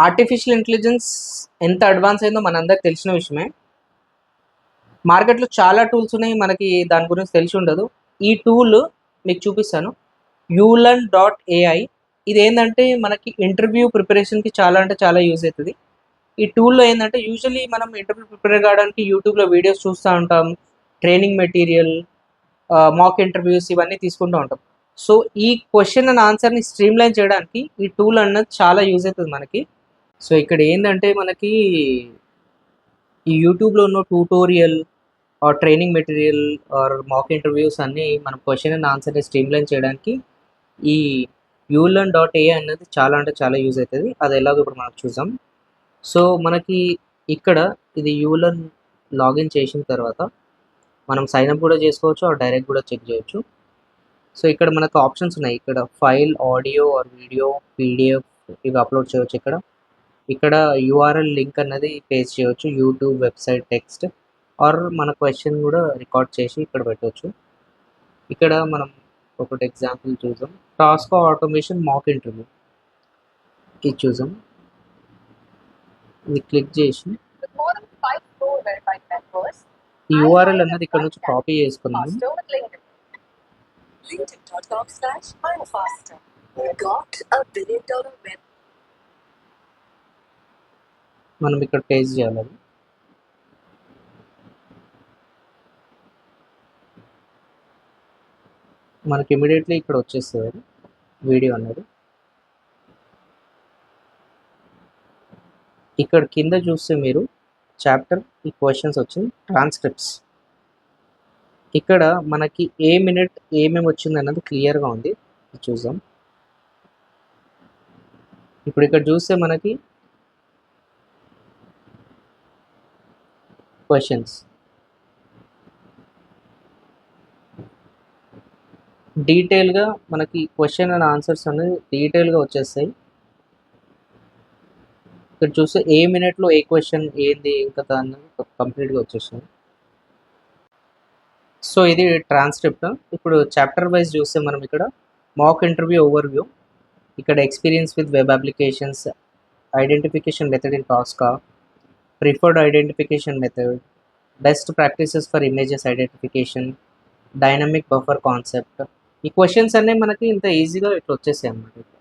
Artificial intelligence ఎంత advance అయిందో మనందరికి తెలిసిన విషయమే. మార్కెట్‌లో చాలా టూల్స్ ఉన్నాయి. మనకి దాని గురించి తెలిసి ఉండదు. ఈ టూల్ మీకు చూపిస్తాను. యూలర్న్.ఏఐ ఇదేందంటే మనకి ఇంటర్వ్యూ ప్రిపరేషన్‌కి చాలా అంటే చాలా యూజ్ అయితది. ఈ టూల్‌లో ఏందంటే యూజువల్లీ మనం ఇంటర్వ్యూ ప్రిపేర్ కావడానికి యూట్యూబ్‌లో వీడియోస్ చూస్తా ఉంటాం. ట్రైనింగ్ మెటీరియల్, మాక్ ఇంటర్వ్యూస్ ఇవన్నీ తీసుకుంటూ ఉంటాం. సో, ఈ క్వెషన్ అండ్ ఆన్సర్‌ని స్ట్రీమ్‌లైన్ చేయడానికి ఈ టూల్ అన్నది చాలా యూజ్ అయితది మనకి. సో, ఇక్కడ ఏందంటే మనకి ఈ యూట్యూబ్‌లో ఉన్న tutorial training material mock interviews అన్నీ మనం క్వెషన్ అండ్ ఆన్సర్‌ని స్ట్రీమ్‌లైన్ చేయడానికి ఈ యూలర్న్.ఏఐ అన్నది చాలా అంటే చాలా యూజ్ అయితది. అది ఎలాగో ఇప్పుడు మనం చూద్దాం. సో, మనకి ఇక్కడ ఇది యూలర్న్ లాగిన్ చేసిన తర్వాత మనం సైన్ అప్ కూడా చేసుకోవచ్చు ఆర్ డైరెక్ట్ కూడా చెక్ చేయొచ్చు. సో, ఇక్కడ మనకు ఆప్షన్స్ ఉన్నాయి. ఇక్కడ file, audio or video, PDF ఇవి అప్‌లోడ్ చేయొచ్చు ఇక్కడ. ఇక్కడ యూఆర్ఎల్ లింక్ అన్నది పేస్ట్ చేయొచ్చు. యూట్యూబ్, వెబ్‌సైట్, టెక్స్ట్ ఆర్ మన క్వెషన్ కూడా రికార్డ్ చేసి ఇక్కడ పెట్టొచ్చు. ఇక్కడ మనం ఒకటి ఎగ్జాంపుల్ చూద్దాం. టాస్క్ ఆటోమేషన్ మాక్ ఇంటర్వ్యూ ఇది చూద్దాం. ఇది క్లిక్ చేసి ఈ యూఆర్ఎల్ అన్నది ఇక్కడ నుంచి కాపీ చేసుకున్నాను. మనం ఇక్కడ పేస్ట్ చేయాలి. మనకి ఇమీడియట్లీ ఇక్కడ వచ్చేస్తుంది వీడియో అనేది. ఇక్కడ కింద చూస్తే మీరు చాప్టర్ ఈ క్వశ్చన్స్ వచ్చింది ట్రాన్స్క్రిప్ట్స్. ఇక్కడ మనకి ఏ మినిట్ ఏమేమి వచ్చింది అన్నది క్లియర్గా ఉంది. చూద్దాం. ఇప్పుడు ఇక్కడ చూస్తే మనకి క్వశ్చన్స్ డీటెయిల్గా మనకి క్వశ్చన్ అండ్ ఆన్సర్స్ అనేది డీటెయిల్గా వచ్చేస్తాయి. ఇక్కడ చూస్తే ఏ మినిట్లో ఏ క్వశ్చన్ ఏంది ఇంకా దాన్ని కంప్లీట్గా వచ్చేస్తుంది. సో ఇది ట్రాన్స్క్రిప్ట్. ఇప్పుడు చాప్టర్ వైజ్ చూస్తే మనం ఇక్కడ మాక్ ఇంటర్వ్యూ ఓవర్వ్యూ, ఇక్కడ experience with web applications, identification method in టాస్కా, preferred identification method, best practices for images identification, dynamic buffer concept. ఈ క్వశ్చన్స్ అన్నీ మనకి ఇంత ఈజీగా ఇట్లా వచ్చేసాయి అన్నమాట.